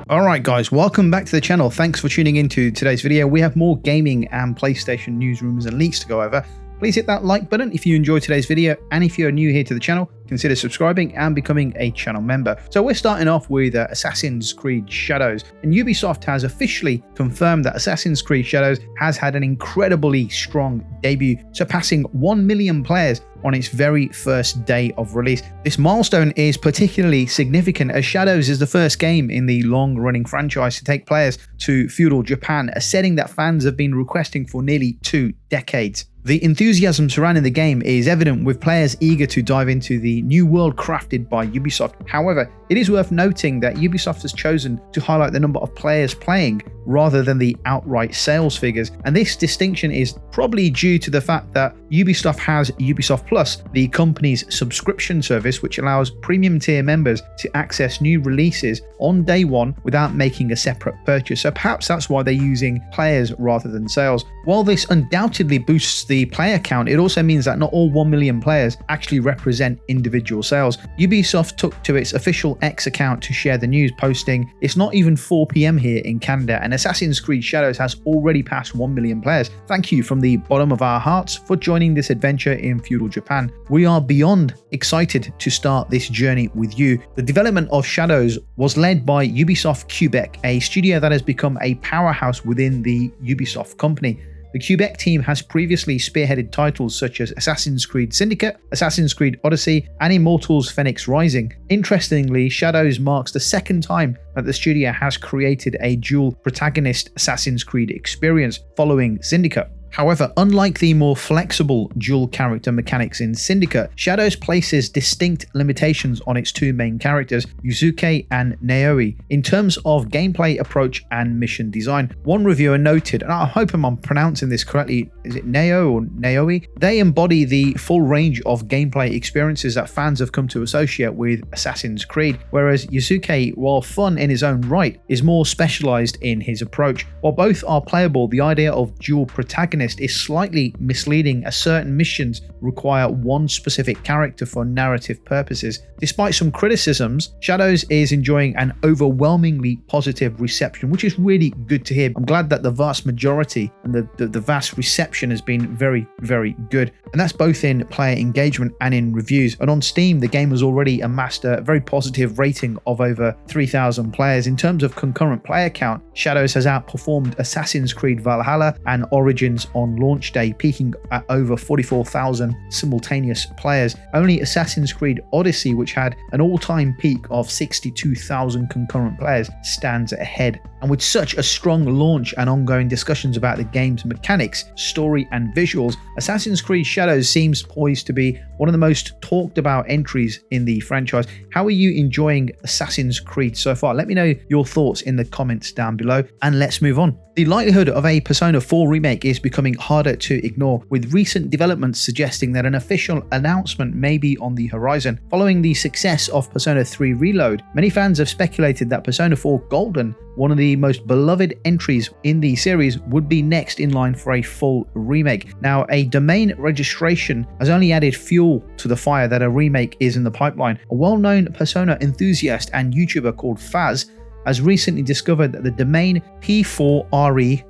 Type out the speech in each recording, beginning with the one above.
Alright guys, welcome back to the channel. Thanks for tuning into today's video. We have more gaming and PlayStation news, rumors and leaks to go over. Please hit that like button if you enjoyed today's video, and if you're new here to the channel, consider subscribing and becoming a channel member. So we're starting off with Assassin's Creed Shadows, and Ubisoft has officially confirmed that Assassin's Creed Shadows has had an incredibly strong debut, surpassing 1 million players on its very first day of release. This milestone is particularly significant as Shadows is the first game in the long-running franchise to take players to Feudal Japan, a setting that fans have been requesting for nearly 2 decades. The enthusiasm surrounding the game is evident, with players eager to dive into the new world crafted by Ubisoft. However, it is worth noting that Ubisoft has chosen to highlight the number of players playing rather than the outright sales figures, and this distinction is probably due to the fact that Ubisoft has Ubisoft Plus, the company's subscription service, which allows premium tier members to access new releases on day one without making a separate purchase. So perhaps that's why they're using players rather than sales. While this undoubtedly boosts the player count, it also means that not all 1 million players actually represent individual sales. Ubisoft took to its official X account to share the news, posting, "It's not even 4 PM here in Canada, and Assassin's Creed Shadows has already passed 1 million players. Thank you from the bottom of our hearts for joining this adventure in Feudal Japan. We are beyond excited to start this journey with you." The development of Shadows was led by Ubisoft Quebec, a studio that has become a powerhouse within the Ubisoft company. The Quebec team has previously spearheaded titles such as Assassin's Creed Syndicate, Assassin's Creed Odyssey, and Immortals Fenyx Rising. Interestingly, Shadows marks the second time that the studio has created a dual protagonist Assassin's Creed experience following Syndicate. However, unlike the more flexible dual character mechanics in Syndicate, Shadows places distinct limitations on its two main characters, Yusuke and Naoi, in terms of gameplay approach and mission design. One reviewer noted, and I hope I'm pronouncing this correctly, is it Nao or Naoi? They embody the full range of gameplay experiences that fans have come to associate with Assassin's Creed, whereas Yusuke, while fun in his own right, is more specialized in his approach. While both are playable, the idea of dual protagonist is slightly misleading, as certain missions require one specific character for narrative purposes. Despite some criticisms, Shadows is enjoying an overwhelmingly positive reception, which is really good to hear. I'm glad that the vast majority and the vast reception has been very, very good. And that's both in player engagement and in reviews. And on Steam, the game has already amassed a very positive rating of over 3,000 players. In terms of concurrent player count, Shadows has outperformed Assassin's Creed Valhalla and Origins on launch day, peaking at over 44,000 simultaneous players. Only Assassin's Creed Odyssey, which had an all-time peak of 62,000 concurrent players, stands ahead. And with such a strong launch and ongoing discussions about the game's mechanics, story and visuals, Assassin's Creed Shadows seems poised to be one of the most talked about entries in the franchise. How are you enjoying Assassin's Creed so far? Let me know your thoughts in the comments down below, and let's move on. The likelihood of a Persona 4 remake is becoming harder to ignore, with recent developments suggesting that an official announcement may be on the horizon. Following the success of Persona 3 Reload, many fans have speculated that Persona 4 Golden, one of the most beloved entries in the series, would be next in line for a full remake. Now, a domain registration has only added fuel to the fire that a remake is in the pipeline. A well-known Persona enthusiast and YouTuber called Faz has recently discovered that the domain p4re.jp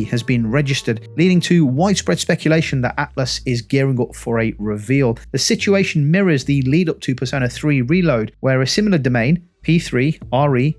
has been registered, leading to widespread speculation that Atlus is gearing up for a reveal. The situation mirrors the lead up to Persona 3 Reload, where a similar domain, p3re.jp,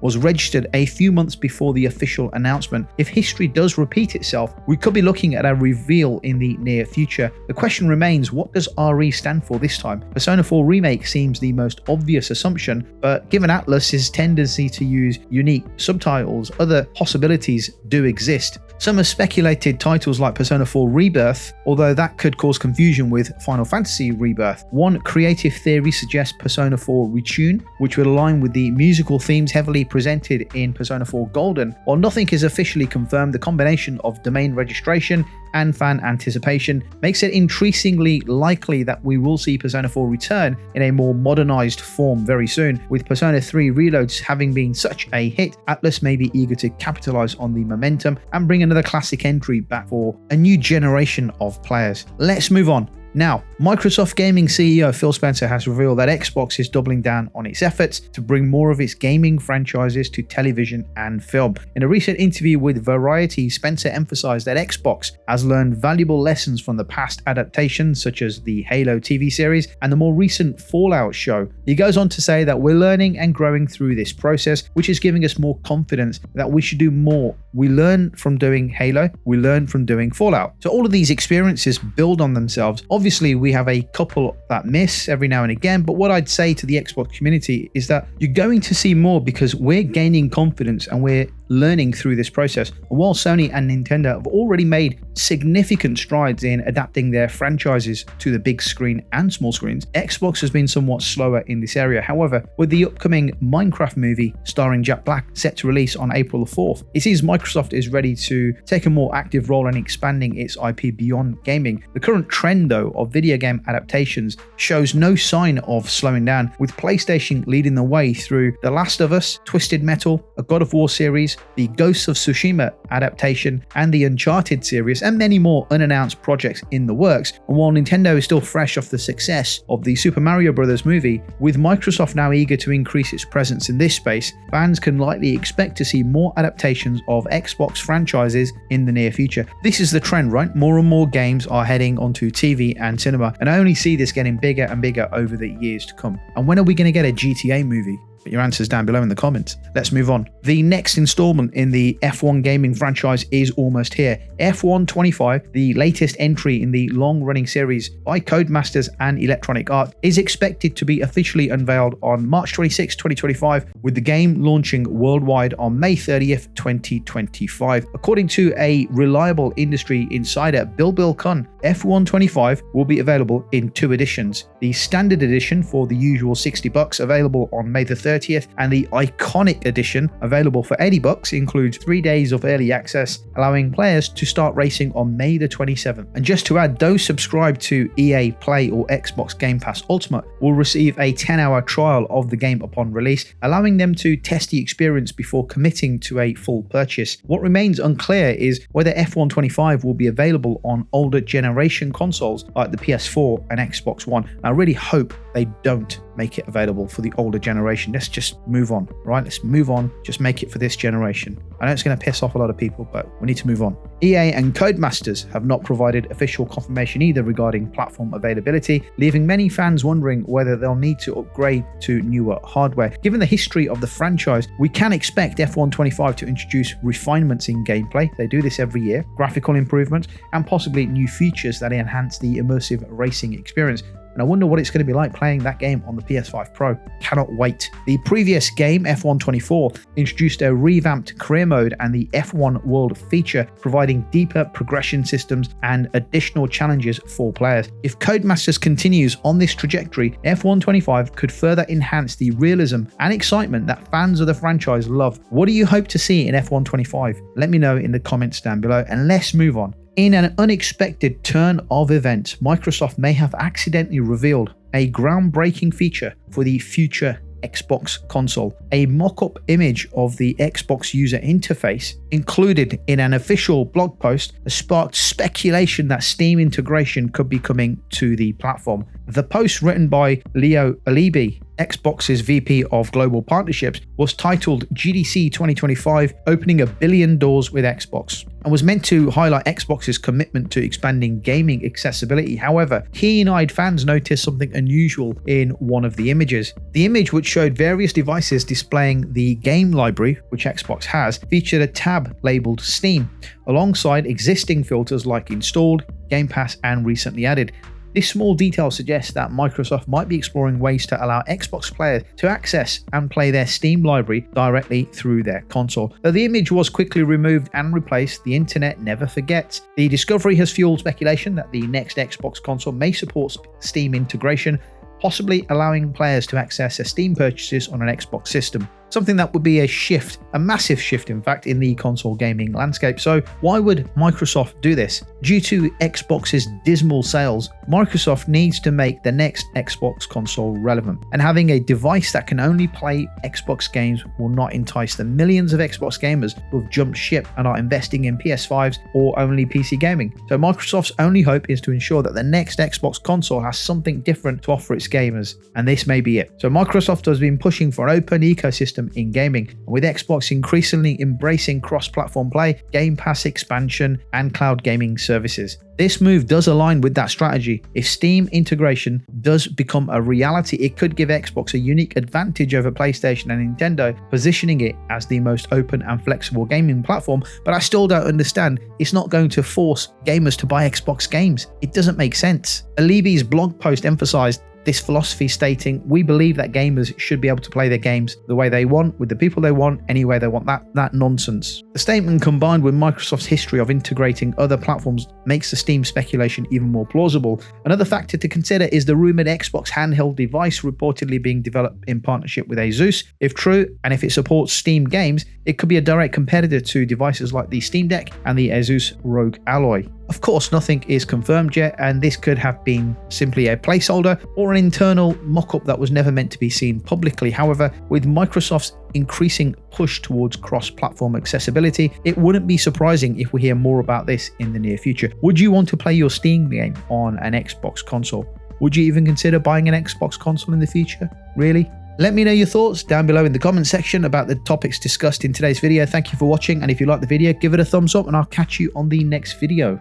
was registered a few months before the official announcement. If history does repeat itself, we could be looking at a reveal in the near future. The question remains, what does RE stand for this time? Persona 4 Remake seems the most obvious assumption, but given Atlus's tendency to use unique subtitles, other possibilities do exist. Some have speculated titles like Persona 4 Rebirth, although that could cause confusion with Final Fantasy Rebirth. One creative theory suggests Persona 4 Retune, which would align with the musical themes heavily presented in Persona 4 Golden. While nothing is officially confirmed, the combination of domain registration and fan anticipation makes it increasingly likely that we will see Persona 4 return in a more modernized form very soon. With Persona 3 Reloads having been such a hit, Atlus may be eager to capitalize on the momentum and bring another classic entry back for a new generation of players. Let's move on. Now, Microsoft Gaming CEO Phil Spencer has revealed that Xbox is doubling down on its efforts to bring more of its gaming franchises to television and film. In a recent interview with Variety, Spencer emphasized that Xbox has learned valuable lessons from the past adaptations such as the Halo TV series and the more recent Fallout show. He goes on to say that we're learning and growing through this process, which is giving us more confidence that we should do more. We learn from doing Halo, we learn from doing Fallout. So all of these experiences build on themselves. Obviously, we have a couple that miss every now and again, but what I'd say to the Xbox community is that you're going to see more because we're gaining confidence and we're learning through this process. And while Sony and Nintendo have already made significant strides in adapting their franchises to the big screen and small screens, Xbox has been somewhat slower in this area. However, with the upcoming Minecraft movie starring Jack Black set to release on April the 4th, it seems Microsoft is ready to take a more active role in expanding its IP beyond gaming. The current trend, though, of video game adaptations shows no sign of slowing down, with PlayStation leading the way through The Last of Us, Twisted Metal, a God of War series, the Ghosts of Tsushima adaptation, and the Uncharted series, and many more unannounced projects in the works. And while Nintendo is still fresh off the success of the Super Mario Bros. Movie, with Microsoft now eager to increase its presence in this space, fans can likely expect to see more adaptations of Xbox franchises in the near future. This is the trend, right? More and more games are heading onto TV and cinema, and I only see this getting bigger and bigger over the years to come. And when are we going to get a GTA movie? Put your answers down below in the comments. Let's move on. The next installment in the F1 gaming franchise is almost here. F1 25, the latest entry in the long-running series by Codemasters and Electronic Arts, is expected to be officially unveiled on March 26, 2025, with the game launching worldwide on May 30th, 2025. According to a reliable industry insider, Bill Kunn, F1 25 will be available in two editions. The standard edition for the usual $60 available on May the 30th, and the iconic edition available for $80 includes 3 days of early access, allowing players to start racing on May the 27th. And just to add, those subscribed to EA Play or Xbox Game Pass Ultimate will receive a 10-hour trial of the game upon release, allowing them to test the experience before committing to a full purchase. What remains unclear is whether F1 25 will be available on older generation consoles like the PS4 and Xbox One. I really hope they don't make it available for the older generation. Let's just move on, right? Let's move on. Just make it for this generation. I know it's going to piss off a lot of people, but we need to move on. EA and Codemasters have not provided official confirmation either regarding platform availability, leaving many fans wondering whether they'll need to upgrade to newer hardware. Given the history of the franchise, we can expect F1 25 to introduce refinements in gameplay. They do this every year, graphical improvements, and possibly new features that enhance the immersive racing experience. And I wonder what it's going to be like playing that game on the PS5 Pro. Cannot wait. The previous game, F1 24, introduced a revamped career mode and the F1 World feature, providing deeper progression systems and additional challenges for players. If Codemasters continues on this trajectory, F1 25 could further enhance the realism and excitement that fans of the franchise love. What do you hope to see in F1 25? Let me know in the comments down below, and let's move on. In an unexpected turn of events, Microsoft may have accidentally revealed a groundbreaking feature for the future Xbox console. A mock-up image of the Xbox user interface included in an official blog post has sparked speculation that Steam integration could be coming to the platform. The post, written by Leo Alibi, Xbox's VP of Global Partnerships, was titled GDC 2025 Opening a Billion Doors with Xbox, and was meant to highlight Xbox's commitment to expanding gaming accessibility. However, keen-eyed fans noticed something unusual in one of the images. The image, which showed various devices displaying the game library, which Xbox has, featured a tab labeled Steam, alongside existing filters like Installed, Game Pass, and Recently Added. This small detail suggests that Microsoft might be exploring ways to allow Xbox players to access and play their Steam library directly through their console. Though the image was quickly removed and replaced, the internet never forgets. The discovery has fueled speculation that the next Xbox console may support Steam integration, possibly allowing players to access their Steam purchases on an Xbox system. something that would be a shift, a massive shift in fact, in the console gaming landscape. So why would Microsoft do this? Due to Xbox's dismal sales, Microsoft needs to make the next Xbox console relevant, and having a device that can only play Xbox games will not entice the millions of Xbox gamers who have jumped ship and are investing in PS5s or only PC gaming. So Microsoft's only hope is to ensure that the next Xbox console has something different to offer its gamers, and this may be it. So Microsoft has been pushing for an open ecosystem in gaming, and with Xbox increasingly embracing cross-platform play, Game Pass expansion, and cloud gaming services. This move does align with that strategy. If Steam integration does become a reality, it could give Xbox a unique advantage over PlayStation and Nintendo, positioning it as the most open and flexible gaming platform. But I still don't understand. It's not going to force gamers to buy Xbox games. It doesn't make sense. Alibi's blog post emphasized this philosophy, stating, "We believe that gamers should be able to play their games the way they want, with the people they want, any way they want." That nonsense. The statement, combined with Microsoft's history of integrating other platforms, makes the Steam speculation even more plausible. Another factor to consider is the rumored Xbox handheld device reportedly being developed in partnership with Asus. If true, and if it supports Steam games, it could be a direct competitor to devices like the Steam Deck and the Asus ROG Alloy. Of course, nothing is confirmed yet, and this could have been simply a placeholder or an internal mock-up that was never meant to be seen publicly. However, with Microsoft's increasing push towards cross-platform accessibility, it wouldn't be surprising if we hear more about this in the near future. Would you want to play your Steam game on an Xbox console? Would you even consider buying an Xbox console in the future? Really? Let me know your thoughts down below in the comment section about the topics discussed in today's video. Thank you for watching, and if you liked the video, give it a thumbs up, and I'll catch you on the next video.